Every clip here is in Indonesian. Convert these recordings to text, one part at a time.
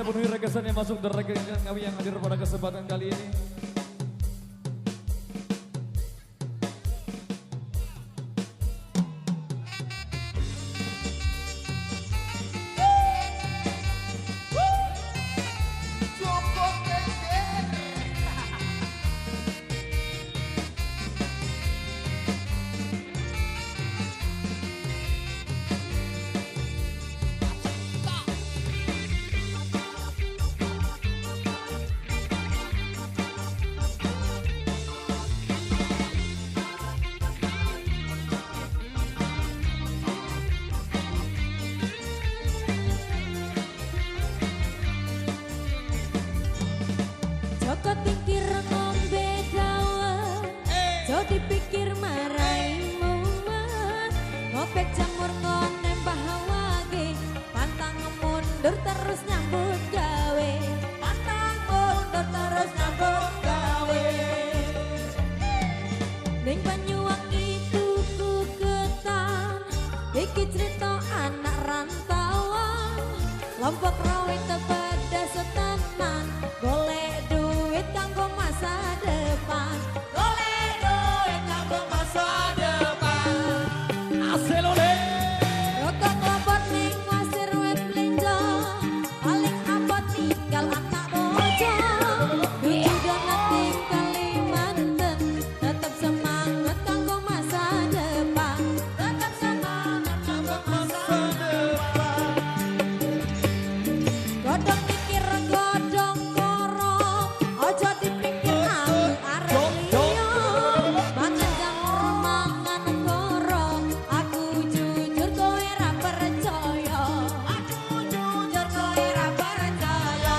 kita penuhi rekesan yang masuk dan rekesan kami yang hadir pada kesempatan kali ini. Joko tingkir ngombe dawa, jo dipikir marai mumet. Ngopek jamur ngonembah wage, pantang mundur terus nyambut gawe. Pantang mundur terus nyambut gawe. Ning Banyuwangi tuku ketan, iki cerita anak rantauan. Lombok rawe tepedes tenan, golek duit kanggo masa depan. Golek duit kanggo masa depan. Aselole. Rokok kelopot ning wasir wet blenjo, paling abot tinggal anak bojo. Dudu donat ning Kalimantan, tetep semangat kanggo masa depan. Tetep semangat kanggo masa depan. Godhong mikir godhong korong, ojo dipikir aku arep liya. Mangan jamur mangan korong, aku jujur kowe ra percaya. Aku jujur kowe ra percaya.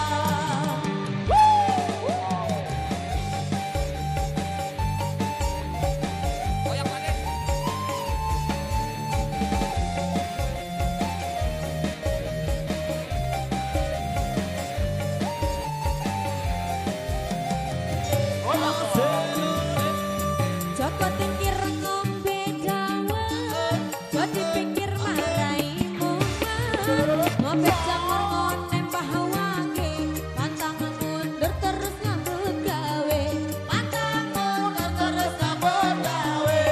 Koyak lagi. Joko tingkir ngombe dawa, jo dipikir marai mumet. Ngopek jamur ngonembah wage, pantang mundur terus nyambut gawe. Pantang mundur terus nyambut gawe.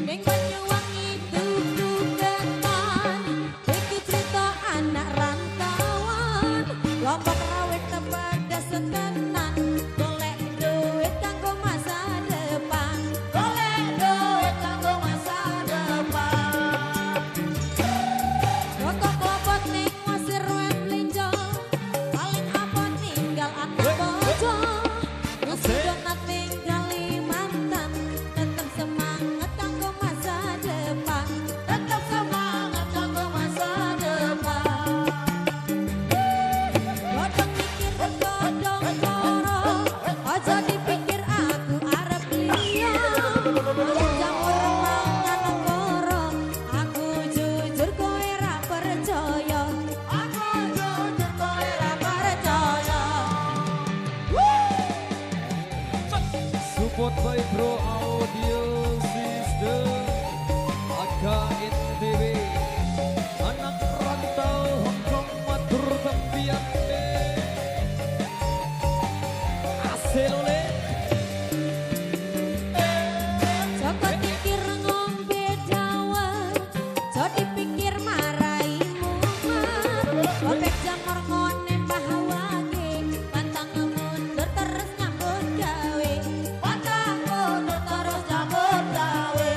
Ning Banyuwangi tuku ketan, iki cerita anak rantauan. Lombok rawe tepedes tenan, golek duit kanggo masa depan. Golek duit kanggo masa depan. Rokok kelopot ning wasir wet blenjo, paling abot tinggal anak bojo. Nasi donat ning Kalimantan, tetep semangat kanggo masa depan. Tetep semangat kanggo masa depan. Godhong mikir godhong korong, ojo dipikir aku arep liya. Mangan jamur mangan korong, aku jujur kowe ra percaya. Aku jujur kowe ra percaya. Support by Bro Audio System, AKNTB, anak rantau Hongkong matur tempian be. Aselole. Joko tingkir ngombe dawa, jo dipikir marai mumet. Ngopek jamur ngonembah wage, pantang mundur terus nyambut gawe. Pantang mundur terus nyambut gawe.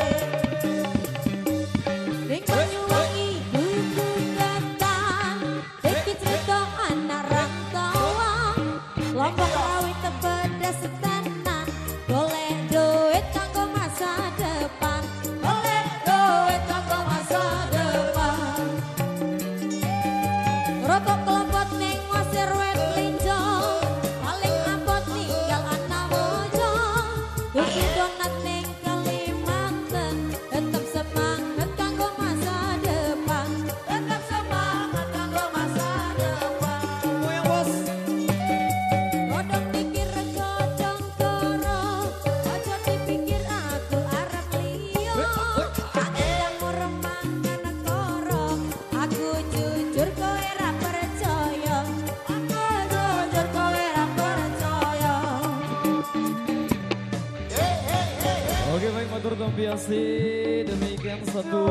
Ning Banyuwangi tuku ketan, iki cerita anak rantauan. Lombok rawe tepedes tenan, golek duit kanggo masa depan. Golek duit kanggo masa depan. Rokok kelopot ning wasir wet blenjo, paling abot tinggal anak bojo. Dudu donat ning Kalimantan, tetep semangat kanggo masa depan. Tetep semangat kanggo masa depan. Goyang bos. Godhong Tur Tompiasi. Demikian satu